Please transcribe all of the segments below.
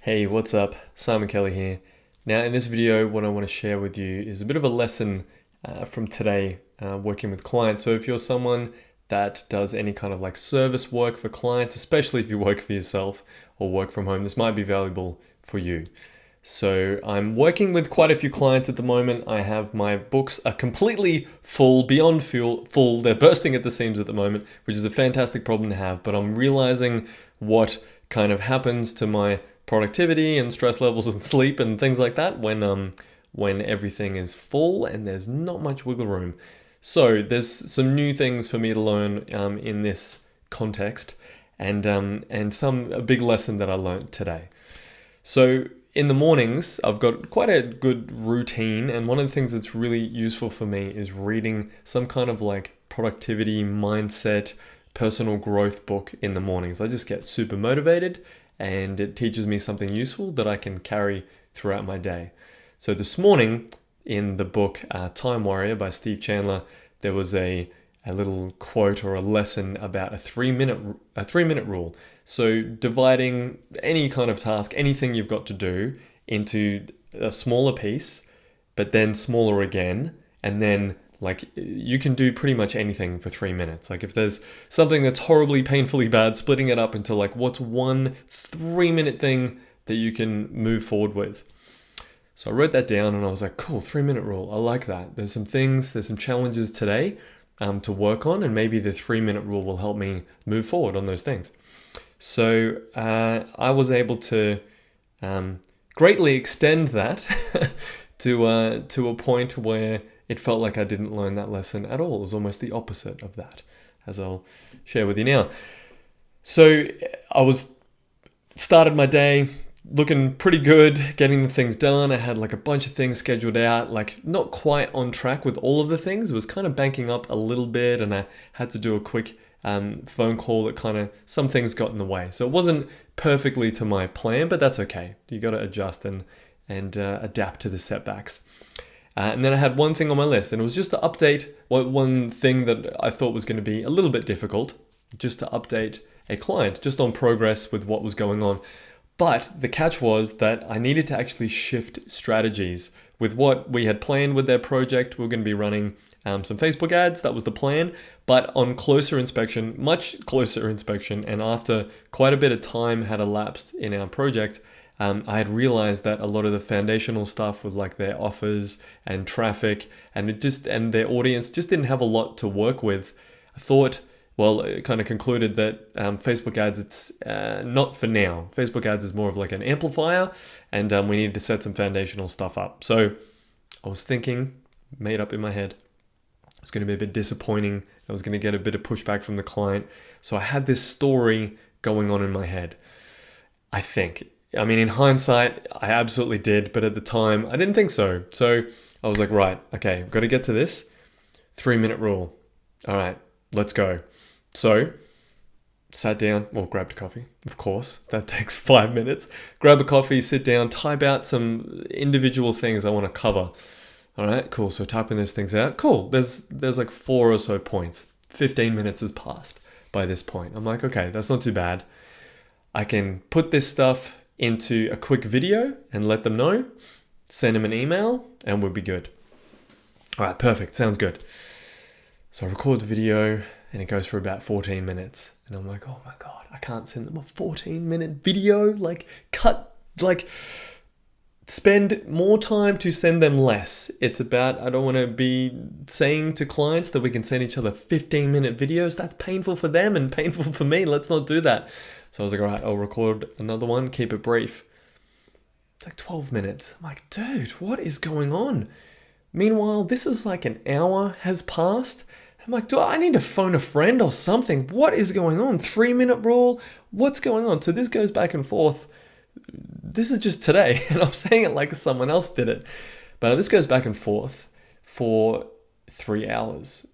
Hey, what's up? Simon Kelly here. Now, in this video, what I want to share with you is a bit of a lesson from today working with clients. So if you're someone that does any kind of like service work for clients, especially if you work for yourself or work from home, this might be valuable for you. So I'm working with quite a few clients at the moment. I have my books are completely full, beyond full. They're bursting at the seams at the moment, which is a fantastic problem to have. But I'm realizing what kind of happens to my productivity and stress levels and sleep and things like that when everything is full and there's not much wiggle room. So there's some new things for me to learn in this context, and a big lesson that I learned today. So in the mornings, I've got quite a good routine, and one of the things that's really useful for me is reading some kind of like productivity, mindset, personal growth book in the mornings. I just get super motivated and it teaches me something useful that I can carry throughout my day. So this morning in the book Time Warrior by Steve Chandler, there was a little quote or a lesson about a 3-minute rule. So dividing any kind of task, anything you've got to do into a smaller piece, but then smaller again, and then like you can do pretty much anything for 3 minutes. Like if there's something that's horribly painfully bad, splitting it up into like what's one 3-minute thing that you can move forward with. So I wrote that down and I was like, cool, 3-minute rule. I like that. There's some challenges today to work on, and maybe the 3-minute rule will help me move forward on those things. So I was able to greatly extend that to a point where it felt like I didn't learn that lesson at all. It was almost the opposite of that, as I'll share with you now. So I started my day looking pretty good, getting the things done. I had like a bunch of things scheduled out, like not quite on track with all of the things. It was kind of banking up a little bit, and I had to do a quick phone call that kind of, some things got in the way. So it wasn't perfectly to my plan, but that's okay. You got to adjust and adapt to the setbacks. And then I had one thing on my list, and it was just to update one thing that I thought was going to be a little bit difficult, just to update a client, just on progress with what was going on. But the catch was that I needed to actually shift strategies with what we had planned with their project. We were going to be running some Facebook ads. That was the plan. But on closer inspection, much closer inspection, and after quite a bit of time had elapsed in our project, I had realized that a lot of the foundational stuff with like their offers and traffic and their audience just didn't have a lot to work with. I thought, well, it kind of concluded that Facebook ads, it's not for now. Facebook ads is more of like an amplifier, and we needed to set some foundational stuff up. So I was thinking, made up in my head, it was going to be a bit disappointing. I was going to get a bit of pushback from the client. So I had this story going on in my head, I think. I mean, in hindsight, I absolutely did, but at the time, I didn't think so. So I was like, right, okay, I've got to get to this 3-minute rule. All right, let's go. So sat down, well, grabbed a coffee, of course. That takes 5 minutes. Grab a coffee, sit down, type out some individual things I want to cover. All right, cool. So typing those things out. Cool. There's like 4 or so points. 15 minutes has passed by this point. I'm like, okay, that's not too bad. I can put this stuff into a quick video and let them know, send them an email, and we'll be good. All right, perfect. Sounds good. So I record the video and it goes for about 14 minutes. And I'm like, oh my God, I can't send them a 14-minute video. Spend more time to send them less. It's about, I don't want to be saying to clients that we can send each other 15-minute videos. That's painful for them and painful for me. Let's not do that. So I was like, all right, I'll record another one, keep it brief. It's like 12 minutes. I'm like, dude, what is going on? Meanwhile, this is like an hour has passed. I'm like, do I need to phone a friend or something? What is going on? 3-minute rule? What's going on? So this goes back and forth. This is just today, and I'm saying it like someone else did it. But this goes back and forth for 3 hours.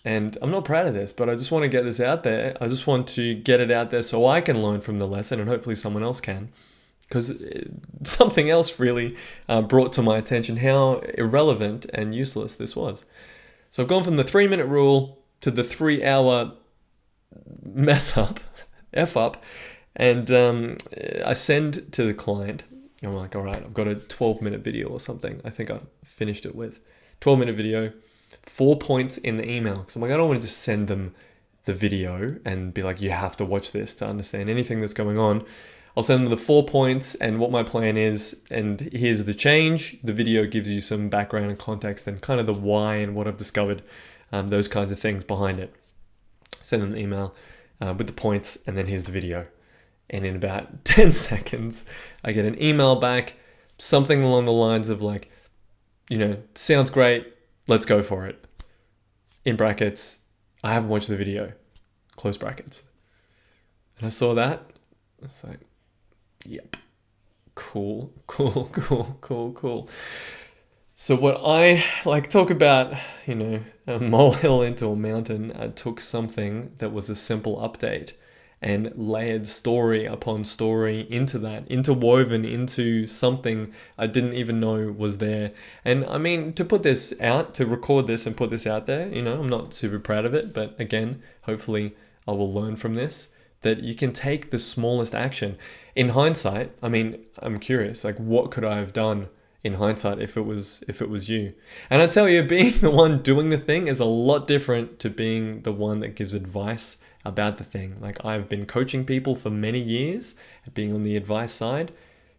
And I'm not proud of this, but I just want to get this out there. I just want to get it out there so I can learn from the lesson, and hopefully someone else can. Because something else really brought to my attention how irrelevant and useless this was. So I've gone from the 3-minute rule to the 3-hour mess up, F up, And I send to the client, I'm like, all right, I've got a 12-minute video or something. I think I finished it with 12-minute video, 4 points in the email. Because I'm like, I don't want to just send them the video and be like, you have to watch this to understand anything that's going on. I'll send them the 4 points and what my plan is, and here's the change. The video gives you some background and context and kind of the why and what I've discovered, those kinds of things behind it. Send them the email with the points, and then here's the video. And in about 10 seconds, I get an email back, something along the lines of like, sounds great, let's go for it. In brackets, I haven't watched the video, close brackets. And I saw that, I was like, yep, cool. So what I talk about, a molehill into a mountain, I took something that was a simple update and layered story upon story into that, interwoven into something I didn't even know was there. And I mean, to put this out, to record this and put this out there, I'm not super proud of it, but again, hopefully I will learn from this, that you can take the smallest action. In hindsight, I mean, I'm curious, what could I have done in hindsight if it was you? And I tell you, being the one doing the thing is a lot different to being the one that gives advice about the thing. I've been coaching people for many years, and being on the advice side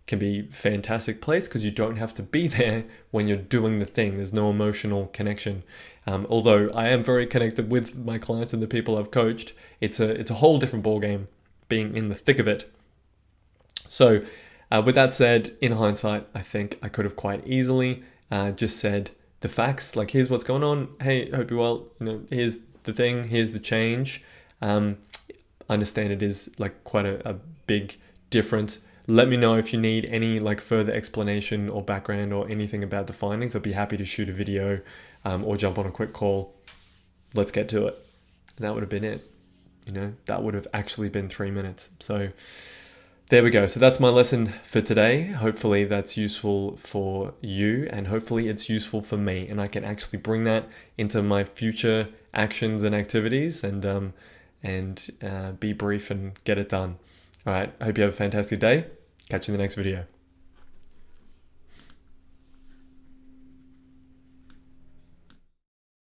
can be a fantastic place because you don't have to be there when you're doing the thing. There's no emotional connection. Although I am very connected with my clients and the people I've coached, it's a whole different ballgame being in the thick of it. So with that said, in hindsight, I think I could have quite easily just said the facts, here's what's going on. Hey, hope you're well. Here's the thing, here's the change. Understand it is quite a big difference. Let me know if you need any further explanation or background or anything about the findings. I'd be happy to shoot a video or jump on a quick call. Let's get to it. And that would have been it. That would have actually been 3 minutes. So there we go. So that's my lesson for today. Hopefully that's useful for you, and hopefully it's useful for me, and I can actually bring that into my future actions and activities and be brief and get it done. All right. I hope you have a fantastic day. Catch you in the next video.